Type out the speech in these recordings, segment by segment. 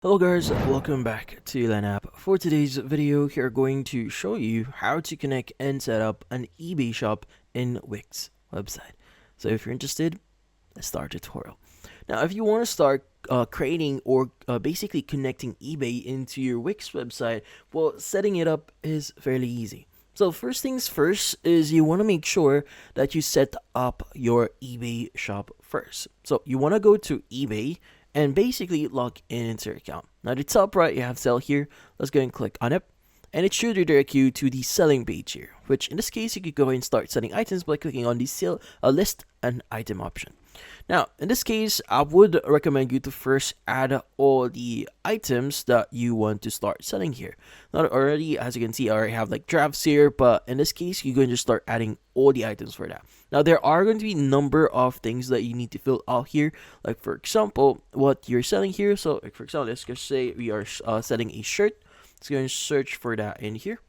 Hello guys, welcome back to App. For today's video, we are going to show you how to connect and set up an eBay shop in WIX website. So if you're interested, let's start the tutorial. Now, if you want to start creating or basically connecting eBay into your WIX website, well, setting it up is fairly easy. So first things first is you want to make sure that you set up your eBay shop first. So you want to go to eBay and basically log in into your account. Now, at the top right, you have sell here. Let's go and click on it. And it should redirect you to the selling page here, which in this case, you could go and start selling items by clicking on the sale list and item option. Now, in this case, I would recommend you to first add all the items that you want to start selling here. Not already, as you can see, I already have like drafts here, but in this case, you're going to start adding all the items for that. Now, there are going to be a number of things that you need to fill out here, like for example, what you're selling here. So, like for example, let's just say we are selling a shirt. Let's go and search for that in here.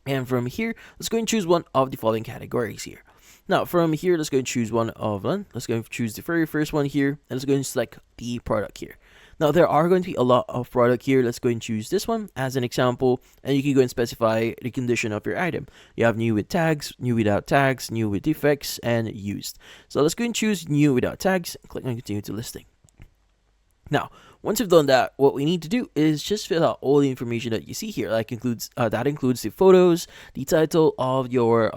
And from here, let's go and choose one of the following categories here. Now, from here, let's go and choose one of them. Let's go and choose the very first one here. And let's go and select the product here. Now, there are going to be a lot of product here. Let's go and choose this one as an example. And you can go and specify the condition of your item. You have new with tags, new without tags, new with defects, and used. So let's go and choose new without tags. And click on continue to listing. Now, once you've done that, what we need to do is just fill out all the information that you see here. That includes the photos, the title of your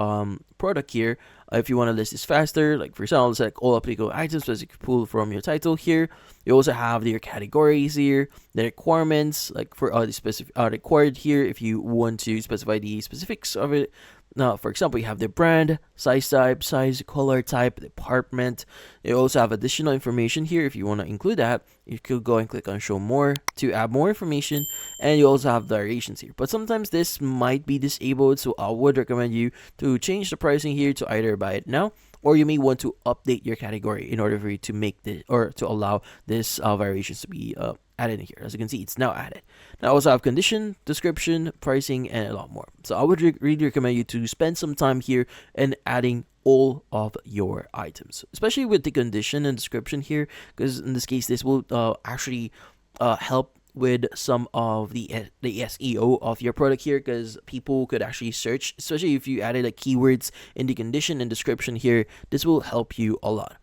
product here. If you want to list this faster, like for example, select all applicable items as you can pull from your title here. You also have your categories here, the requirements, like for the specific required here if you want to specify the specifics of it. Now, for example, you have the brand, size type, size, color type, department. You also have additional information here. If you want to include that, you could go and click on show more to add more information. And you also have variations here. But sometimes this might be disabled, so I would recommend you to change the pricing here to either buy it now, or you may want to update your category in order for you to make this or to allow this variations to be added in here. As you can see, it's now added. Now I also have condition, description, pricing, and a lot more. So I would really recommend you to spend some time here and adding all of your items, especially with the condition and description here, because in this case, this will actually help with some of the SEO of your product here, because people could actually search, especially if you added like keywords in the condition and description here. This will help you a lot.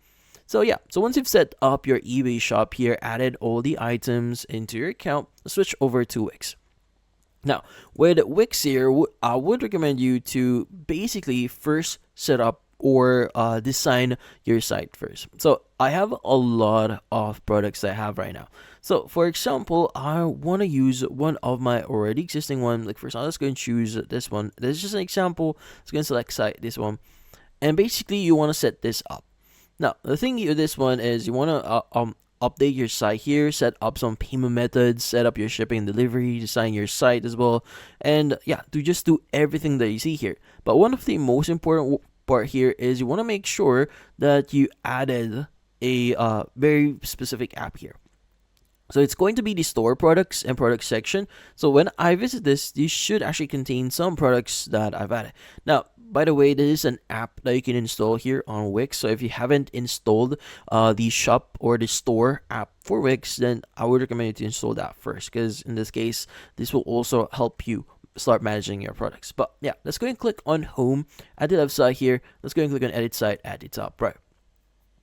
So yeah, so once you've set up your eBay shop here, added all the items into your account, switch over to WIX. Now, with WIX here, I would recommend you to basically first set up or design your site first. So I have a lot of products that I have right now. So for example, I want to use one of my already existing one. Like for example, let's go and choose this one. This is just an example. Let's go and select site, this one. And basically you want to set this up. Now, the thing here, this one is you want to update your site here, set up some payment methods, set up your shipping and delivery, design your site as well, and yeah, to just do everything that you see here. But one of the most important part here is you want to make sure that you added a very specific app here. So it's going to be the store products and product section. So when I visit this should actually contain some products that I've added. Now, by the way, this is an app that you can install here on WIX. So if you haven't installed the shop or the store app for WIX, then I would recommend you to install that first, because in this case, this will also help you start managing your products. But yeah, let's go and click on home at the left side here. Let's go and click on edit site at the top right.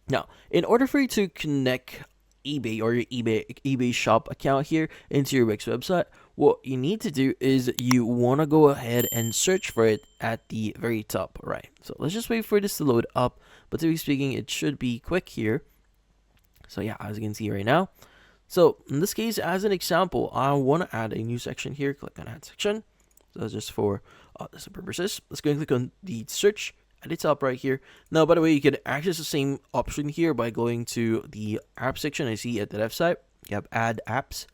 Now, in order for you to connect eBay or your eBay shop account here into your WIX website, what you need to do is you want to go ahead and search for it at the very top right. So let's just wait for this to load up, but to be speaking, it should be quick here. So yeah, as you can see right now. So in this case, as an example, I want to add a new section here. Click on add section. So that's just for this purposes. Let's go and click on the search at the top right here. Now, by the way, you can access the same option here by going to the app section. I see at the left side, you have add apps.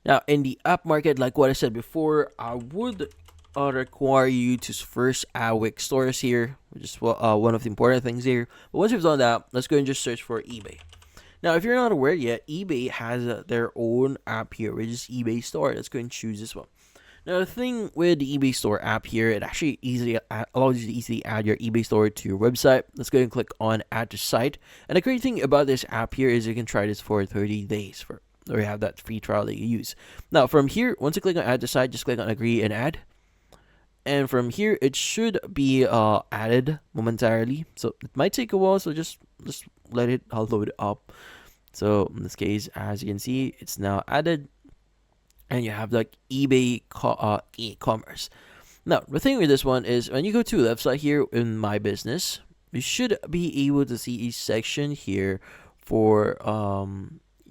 Now, in the app market, like what I said before, I would require you to first add WIX stores here, which is one of the important things here. But once you've done that, let's go and just search for eBay. Now, if you're not aware yet, eBay has their own app here, which is eBay Store. Let's go and choose this one. Now, the thing with the eBay Store app here, it actually allows you to easily add your eBay Store to your website. Let's go and click on Add to Site. And the great thing about this app here is you can try this for 30 days. or you have that free trial that you use. Now from here, once you click on add to site, just click on agree and add. And from here, it should be added momentarily. So it might take a while, so just let it load up. So in this case, as you can see, it's now added. And you have like eBay e-commerce. Now, the thing with this one is when you go to the left side here in my business, you should be able to see a section here for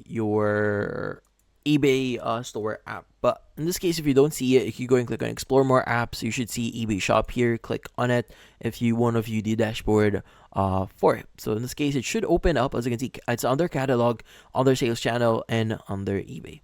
your eBay store app. But in this case, if you don't see it, if you go and click on explore more apps, you should see eBay shop here. Click on it if you want to view the dashboard for it. So in this case, it should open up. As you can see, it's under catalog, under sales channel, and under eBay.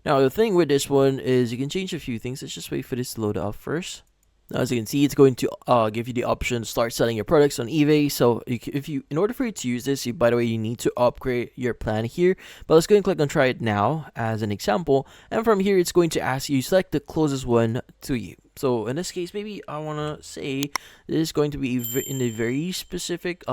Now the thing with this one is you can change a few things. Let's just wait for this to load up first. Now, as you can see, it's going to give you the option to start selling your products on eBay. So in order for you to use this, by the way, you need to upgrade your plan here. But let's go and click on try it now as an example. And from here, it's going to ask you select the closest one to you. So in this case, maybe I want to say this is going to be in a very specific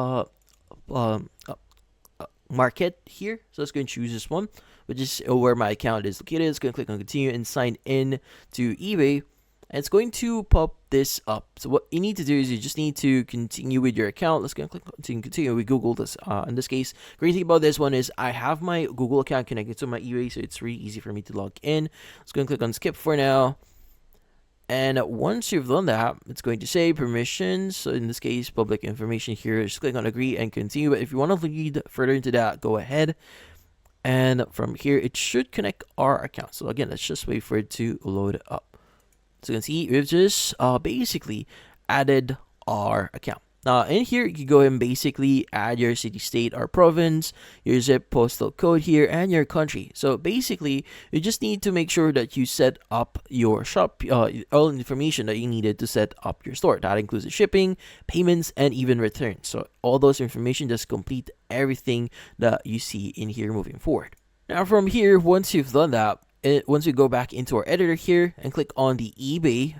market here. So let's go and choose this one, which is where my account is located. It's going to click on continue and sign in to eBay. And it's going to pop this up. So what you need to do is you just need to continue with your account. Let's go and click on continue with Google. This in this case, great thing about this one is I have my Google account connected to my eBay, so it's really easy for me to log in. Let's go and click on skip for now. And once you've done that, it's going to say permissions. So in this case, public information here. Just click on agree and continue. But if you want to lead further into that, go ahead. And from here, it should connect our account. So again, let's just wait for it to load up. So you can see we've just basically added our account. Now in here, you can go and basically add your city, state, or province, your zip postal code here, and your country. So basically, you just need to make sure that you set up your shop, all information that you needed to set up your store. That includes the shipping, payments, and even returns. So all those information just complete everything that you see in here moving forward. Now from here, once you've done that, once we go back into our editor here and click on the eBay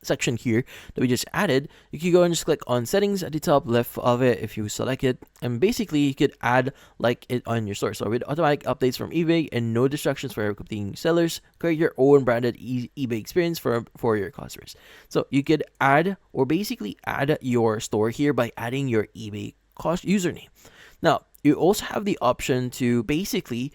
section here that we just added, you can go and just click on settings at the top left of it if you select it, and basically you could add like it on your store. So with automatic updates from eBay and no distractions for competing sellers, create your own branded eBay experience for your customers. So you could add or basically add your store here by adding your eBay username. Now you also have the option to basically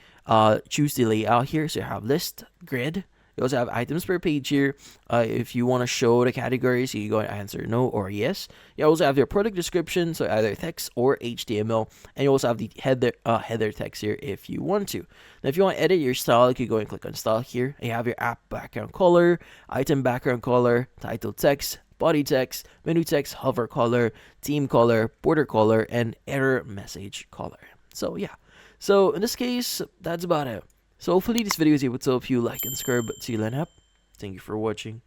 choose the layout here. So you have list, grid. You also have items per page here. If you want to show the categories, you go and answer no or yes. You also have your product description, so either text or HTML. And you also have the header text here if you want to. Now, if you want to edit your style, you can go and click on style here. And you have your app background color, item background color, title text, body text, menu text, hover color, theme color, border color, and error message color. So yeah. So in this case, that's about it. So hopefully this video is able to help you like and subscribe to LearnApp. Thank you for watching.